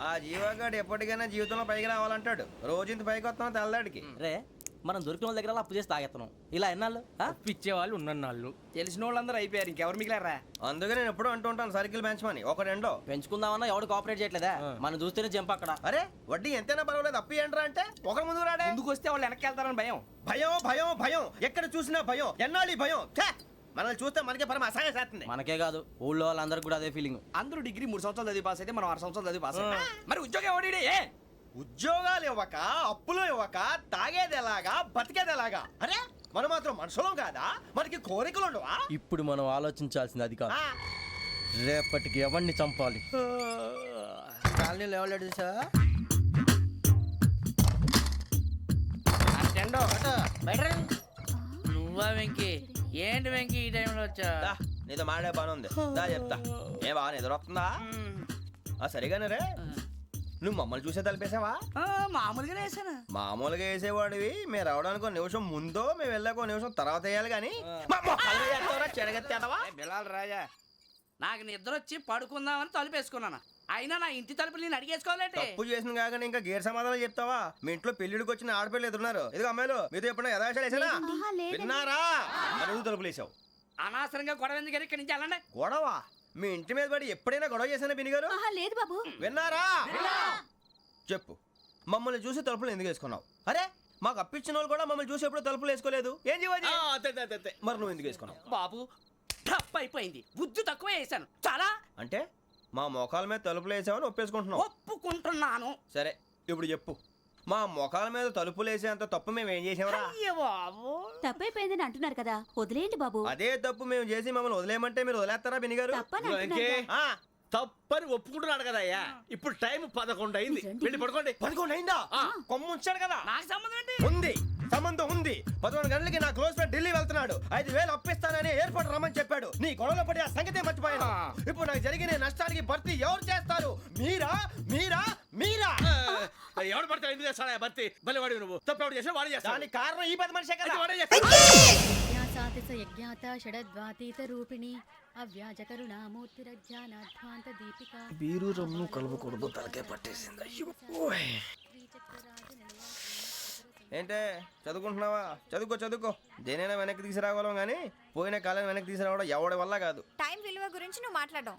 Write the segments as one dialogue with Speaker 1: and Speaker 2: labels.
Speaker 1: ఆ జీవగాడు ఎప్పటికైనా జీవితంలో పైకి రావాలంటాడు. రోజు ఇంత పైకి వస్తాం తెల్లడికి.
Speaker 2: రే మనం దొరికిన వాళ్ళ దగ్గర అప్పు చేసి తాగెత్తనం. ఇలా ఎన్నాళ్ళు
Speaker 3: పిచ్చే వాళ్ళు ఉన్నన్నాళ్ళు తెలిసిన వాళ్ళందరూ అయిపోయారు, ఇంకెవరు మిగిలారా?
Speaker 1: అందుకే నేను ఎప్పుడు అంటూ ఉంటాను సర్కిల్ పెంచమని. ఒక రెండో
Speaker 2: పెంచుకుందామన్నా ఎవడు కోఆపరేట్ చేయట్లేదా? మనం చూస్తేనే జంప్ అక్కడ.
Speaker 1: అరే వడ్డీ ఎంతైనా పర్వాలేదు అప్పు ఏంట్రా అంటే ఒకరి ముందు రాడే.
Speaker 3: ముందుకు వస్తే వాళ్ళు వెనక్కి వెళ్తారని భయం.
Speaker 1: భయం భయం భయం ఎక్కడ చూసినా భయం. ఎన్నాళ్ళు భయం. మనల్ని చూస్తే మనకే పరమ అసహాయం చేస్తుంది.
Speaker 2: మనకే కాదు ఊళ్ళో వాళ్ళందరికీ కూడా అదే ఫీలింగ్.
Speaker 3: అందరూ డిగ్రీ 3 సంవత్సరాలు చదివి పాస్ అయితే మనం 6 సంవత్సరాలు చదివి పాస్ అయ్యాం. మరి ఉద్యోగం ఎవడి?
Speaker 1: ఉద్యోగాలు ఇవ్వక అప్పులు ఇవ్వక తాగేది ఎలాగా బతికేది ఎలాగా? అరే మనం మాత్రం మనుషులం కాదా? మనకి కోరికలు ఉండవా?
Speaker 2: ఇప్పుడు మనం ఆలోచించాల్సింది అది కాదు, రేపటికి ఎవరిని చంపాలి.
Speaker 1: కాలనీలో ఎవరు సార్?
Speaker 4: నువ్వా వెంకీ? ఏంటి వెంకీ ఈ టైంలో వచ్చా?
Speaker 1: నీతో మాడే పని ఉంది, దా చెప్తా. ఏ బాగా నిద్రొస్తుందా? సరిగానే రే. నువ్వు మమ్మల్ని చూసే తలిపేసావా?
Speaker 4: మామూలుగానే వేసాను.
Speaker 1: మామూలుగా వేసేవాడివి. మేము రావడానికి 1 నిమిషం ముందో మేము వెళ్ళాక 1 నిమిషం తర్వాత వేయాలి కానీ
Speaker 3: బిలాల్ రాజా,
Speaker 4: నాకు నిద్ర వచ్చి పడుకుందామని తలుపేసుకున్నాను. అయినా నా ఇంటి తలుపులు నేను అడిగేసుకోవాలంటే
Speaker 1: తప్పు చేసిన కాక ఇంకా గేర్ సమాధానం చెప్తావా? మీ ఇంట్లో పెళ్లిడికి వచ్చిన ఆడపిల్లలు ఎదురున్నారు. ఇదిగో అమ్మాయిలు మీతో ఎప్పుడైనా యథాశాలు వేసానా? విన్నారా? అడుగు తలుపులు వేసావు.
Speaker 4: అనవసరంగా గొడవ ఎందుకు ఇక్కడి నుంచి వెళ్ళండి.
Speaker 1: గొడవ? మీ ఇంటి మీద పడి ఎప్పుడైనా గొడవ చేశానా బిని గారు?
Speaker 5: లేదు బాబు.
Speaker 1: విన్నారా? చెప్పు, మమ్మల్ని చూసి తలుపులు ఎందుకు వేసుకున్నావు? అరే మాకు అప్పించిన వాళ్ళు కూడా మమ్మల్ని చూసి ఎప్పుడు తలుపులు వేసుకోలేదు. ఏం చేయాలి? మరి నువ్వు ఎందుకు వేసుకున్నావు?
Speaker 4: బాబు తప్పు అయిపోయింది, బుద్ధి తక్కువ వేసాను చాలా.
Speaker 1: అంటే మా మోకాల మీద తలుపులు వేసామని ఒప్పేసుకుంటున్నావు?
Speaker 4: ఒప్పుకుంటున్నాను.
Speaker 1: సరే ఇప్పుడు చెప్పు, మా మొఖాల మీద తలుపులు వేసేంత తప్పు మేము ఏం చేసామరా?
Speaker 4: బాబు
Speaker 5: తప్పైపోయిందని అంటున్నారు కదా, వదిలేయండి బాబు.
Speaker 1: అదే తప్పు మేము చేసి మమ్మల్ని వదిలేయమంటే మీరు వదిలేస్తారా బిని గారు?
Speaker 6: తప్పని ఒప్పుకుంటున్నాడు కదా అయ్యా. ఇప్పుడు టైం 11 అయింది, వెళ్ళి పడుకోండి.
Speaker 1: 11 అయిందా? కొమ్ము ఉంచాడు కదా.
Speaker 4: నాకు సంబంధం ఏంటి?
Speaker 1: ఉంది, సంబంధం ఉంది. 11 గంటలకి నా క్లోజ్ ఫ్రెండ్ ఢిల్లీ వెళ్తున్నాడు. 5,000 అప్పిస్తానని ఎయిర్పోర్ట్ రమ్మని చెప్పాడు. నీ గొడవలో పడి ఆ సంగతే మర్చిపోయాను. ఇప్పుడు నాకు జరిగిన నష్టానికి భర్తీ ఎవరు చేస్తారు? మీరా మీరా మీరా?
Speaker 6: ఎవడు పడితే ఎందుకు చేస్తాడా భర్తీ? భలే వాడి నువ్వు. తప్పు ఎవడు చేసినా వాడే చేస్తాడు.
Speaker 1: దానికి కారణం ఈ 10 మనిషే కదా.
Speaker 6: వాడే చేస్తాడు.
Speaker 1: బీరు రమ్ము కలవకూడదు, తలకే పట్టేసింది. ఏంటే చదువుకుంటున్నావా? చదువుకో చదువుకో. దేనైనా వెనక్కి తీసుకురావాలం కానీ పోయిన కాలం వెనక్కి తీసుకురావడం ఎవడి వల్ల కాదు.
Speaker 5: టైం విలువ గురించి నువ్వు మాట్లాడడం.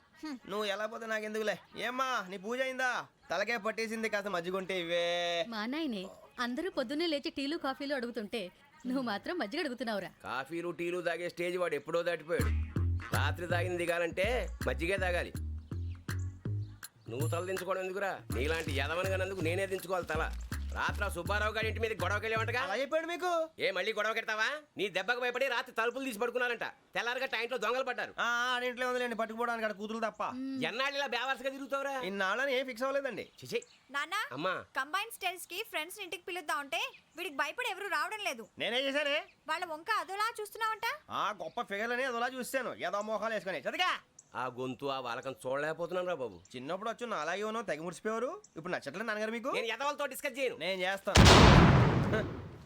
Speaker 1: నువ్వు ఎలా పోతే నాకు ఎందుకులే. ఏమ్మా నీ పూజ అయిందా? తలకే పట్టేసింది, కాస్త మజ్జిగుంటే ఇవే.
Speaker 5: మా నాయనే అందరూ పొద్దున్నే లేచి టీలు కాఫీలు అడుగుతుంటే నువ్వు మాత్రం మజ్జిగ అడుగుతున్నావురా.
Speaker 7: కాఫీలు టీలు తాగే స్టేజ్ వాడు ఎప్పుడో దాటిపోయాడు. రాత్రి తాగింది దిగాలంటే మజ్జిగే తాగాలి. నువ్వు తల దించుకోవడం ఎందుకురా? నీలాంటి యదవనగానందుకు నేనే దించుకోవాలి తల. రాత్రి సుబ్బారావు గారి ఇంటి మీద గొడవకి వెళ్ళేవంటగా.
Speaker 1: అలా చెప్పాడు మీకు?
Speaker 7: ఏ మళ్ళీ గొడవ కెడతావా? నీ దెబ్బకు భయపడి రాత్రి తలుపులు తీసి పడుకున్నారంట. తెల్లారగా టైంట్లో దొంగలు పడ్డారు.
Speaker 1: ఆడింట్లో ఉందిలేండి పట్టుకుపోవడానికి, అక్కడ కూతురు తప్ప.
Speaker 7: ఎన్నాళ్ళు ఇలా బేవర్స్గా తిరుగుతావురా?
Speaker 1: ఇన్నాళ్ళని ఏం ఫిక్స్ అవ్వలేదండి.
Speaker 7: చిచి
Speaker 5: నాన్న,
Speaker 7: అమ్మా,
Speaker 5: కంబైన్ స్టైల్స్ కి ఫ్రెండ్స్ ఇంటికి పిలుద్దాం అంటే వీడికి భయపడి ఎవరు రావడం లేదు.
Speaker 1: నేనేం చేశానే?
Speaker 5: వాళ్ళ వంక అదోలా చూస్తున్నావంట.
Speaker 1: గొప్ప ఫిగర్ అని అదోలా చూస్తాను. ఏదో మోహాలు వేసుకొని చదిగా.
Speaker 7: ఆ గొంతు ఆ వాలకం చూడలేకపోతున్నాను రా బాబు.
Speaker 1: చిన్నప్పుడు వచ్చి నా అలాగే ఉన్నావు, తెగ ముడిచిపోయారు. ఇప్పుడు నచ్చట్లేదు నాన్నగారు మీకు?
Speaker 7: నేను యదవలతో డిస్కస్ చేయను.
Speaker 1: నేను చేస్తాను.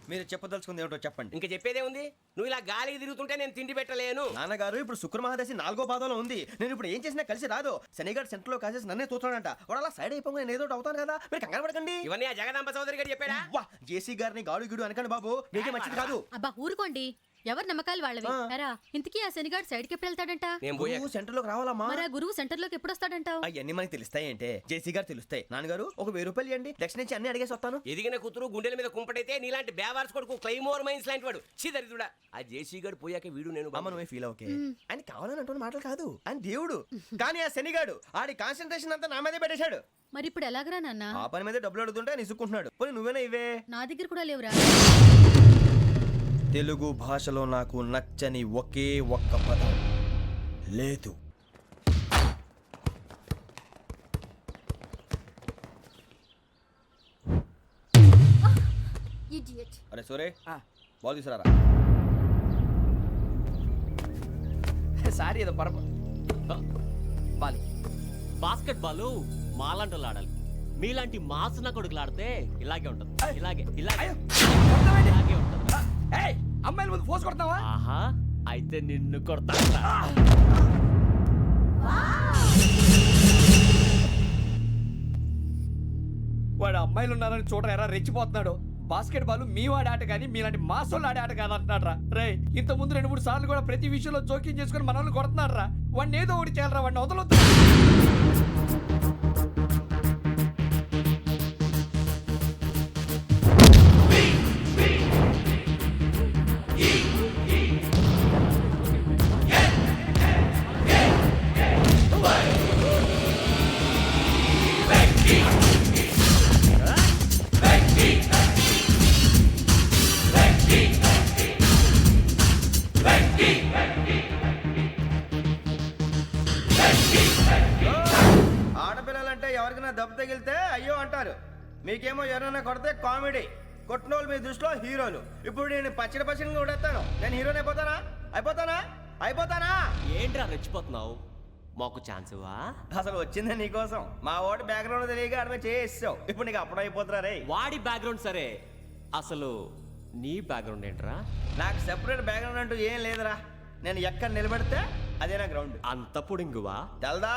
Speaker 1: మీరు చెప్పదలుచుకుంది ఏమిటో చెప్పండి.
Speaker 7: ఇంకా చెప్పేదే ఉంది. నువ్వు ఇలా గాలికి తిరుగుతుంటే నేను తిండి పెట్టలేను.
Speaker 1: నాన్నగారు ఇప్పుడు శుక్ర మహాదశి 4వ పాదంలో ఉంది. నేను ఇప్పుడు ఏం చేసినా కలిసి రాదు. శనిగారు సెంటర్ లో కాసేసి నన్నే చూస్తాడంట. వాడు అలా సైడ్ అయిపోయి నేను ఏదో అవుతాను కదా, మీరు కంగారు పడకండి.
Speaker 7: ఇవన్నీ ఆ జగదాంబ చౌదరి గారు చెప్పాడా?
Speaker 1: జేసీ గారిని గాడు గిడు అనకండి బాబు, మీకే మంచిది కాదు.
Speaker 5: అబ్బా ఊరుకోండి, ఎవరి నమ్మకాలు వాళ్ళవి. ఇంతకీ ఆ శనిగాడు సైడ్ కి ఎప్పుడు వెళ్తాడంట?
Speaker 1: సెంటర్ లోకి రావాలమ్మా.
Speaker 5: మరి ఆ గురువు సెంటర్ లోకి ఎప్పుడు వస్తాడంటావు?
Speaker 1: అవన్నీ మనకి తెలుస్తాయి అంటే జేసీ గారు తెలుస్తాయి. నాన్నగారు ఒక 1000 రూపాయలు ఇవ్వండి, దక్షిణ నుంచి అన్ని అడిగేసి వస్తాను.
Speaker 7: ఎదిగిన కూతురు గుండెల మీద కుంపటైతే నీలాంటి బేవార్స్ కొడుకు క్లైమోర్ మైన్స్ లాంటి వాడు చీదరిదుడా. ఆ జేసీ గారు పోయాక వీడు నేను
Speaker 1: అమ్మ నువ్వే ఫీల్ ఓకే. ఆయన కావాలని అంటున్న మాటలు కాదు, ఆయన దేవుడు. కానీ ఆ శనిగాడు ఆడి కాన్సన్ట్రేషన్ అంతా నా మీదే పెట్టేశాడు.
Speaker 5: మరి ఇప్పుడు ఎలాగరా నాన్న?
Speaker 1: ఆ పని మీద డబ్బులు అడుగుతుంటే ఆయన ఇసుక్కుంటున్నాడు. పోనీ నువ్వేనా ఇవే?
Speaker 5: నా దగ్గర కూడా లేవురా.
Speaker 1: తెలుగు భాషలో నాకు నచ్చని ఒకే ఒక్క పదం లేదు. అరే సోరే, బాల్ తీసుకురారా.
Speaker 3: సారీ ఏదో పరప బాలి.
Speaker 2: బాస్కెట్ బాల్ మాలాంటి వాళ్ళు ఆడాలి. మీలాంటి మాసిన కొడుకులు ఆడితే ఇలాగే ఉంటుంది. ఇలాగే ఇలాగే ఇలాగే ఉంటుంది.
Speaker 3: అమ్మాయిల ముందు ఫోర్స్ కొడతావా?
Speaker 2: ఆహా, అయితే నిన్ను కొడతా.
Speaker 3: అమ్మాయిలు ఉన్నారని చూడరా ఎరా రెచ్చిపోతున్నాడు. బాస్కెట్ బాల్ మీ వాడి ఆట కానీ మీలాంటి మాసోళ్ళు ఆడే ఆట కాదు అంటున్నాడు రా. రే ఇంత ముందు 2-3 సార్లు కూడా ప్రతి విషయంలో జోక్యం చేసుకుని మన వాళ్ళు కొడుతున్నాడు రా. వాడిని ఏదో ఒకటి చేయాలరా, వాడిని వదలొద్దు.
Speaker 1: ఆడపిల్లలంటే ఎవరికైనా దెబ్బ తగిలితే అయ్యో అంటారు, మీకేమో ఎవరైనా కొడితే కామెడీ. కొట్టినోళ్ళు మీ దృష్టిలో హీరోలు. ఇప్పుడు నేను పచ్చడి పచ్చడిగా కొడేస్తాను, నేను హీరోని అయిపోతానా?
Speaker 2: ఏంట్రా రెచ్చిపోతున్నావు? మాకు ఛాన్స్ ఇవ్వా?
Speaker 1: అసలు వచ్చిందే నీకోసం. మా వాడి బ్యాక్గ్రౌండ్ తెలియక అడిమే చేసావు. ఇప్పుడు నీకు అప్పుడు అయిపోతున్నా రే.
Speaker 2: వాడి బ్యాక్గ్రౌండ్ సరే, అసలు నీ బ్యాక్గ్రౌండ్ ఏంట్రా?
Speaker 1: నాకు సెపరేట్ బ్యాక్గ్రౌండ్ అంటూ ఏం లేదురా. నేను ఎక్కడ నిలబెడితే అదే నా గ్రౌండ్.
Speaker 2: అంత పొడింగువా?
Speaker 1: తెల్దా?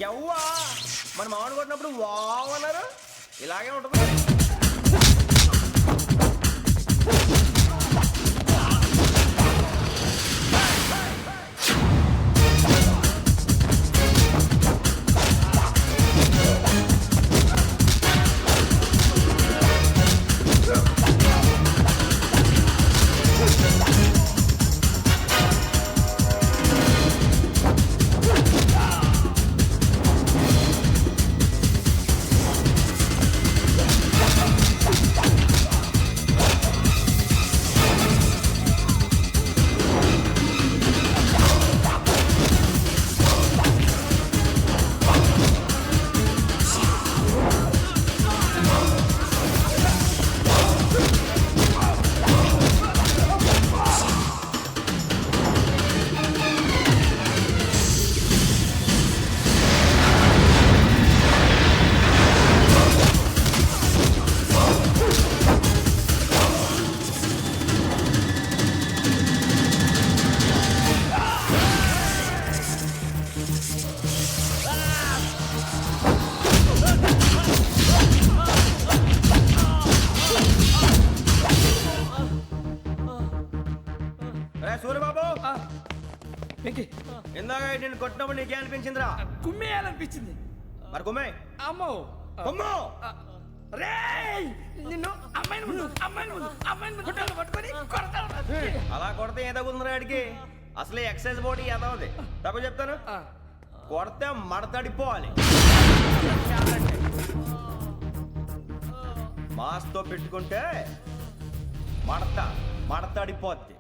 Speaker 1: ఎవ్వా మన మామిడి కొట్టినప్పుడు వావ్ అన్నారు, ఇలాగే ఉంటుంది. సూర్యబాబు, ఇందాక నేను కొట్టినప్పుడు నీకే అనిపించిందిరా?
Speaker 3: కుమ్మేయాలనిపించింది.
Speaker 1: మరి కుమ్మే.
Speaker 3: అమ్మో
Speaker 1: కుమ్ము.
Speaker 3: రేయ్ నిన్ను అమ్మాయిని పట్టుకొని కొడతాను.
Speaker 1: అలా కొడితే ఏ తగ్గుతుందిరా ఆడికి? అసలు ఎక్సైజ్ బాడీ ఏదవుది తప్పు చెప్తాను. కొడితే మడతడిపోవాలి. మాస్తో పెట్టుకుంటే మడతడిపోద్ది.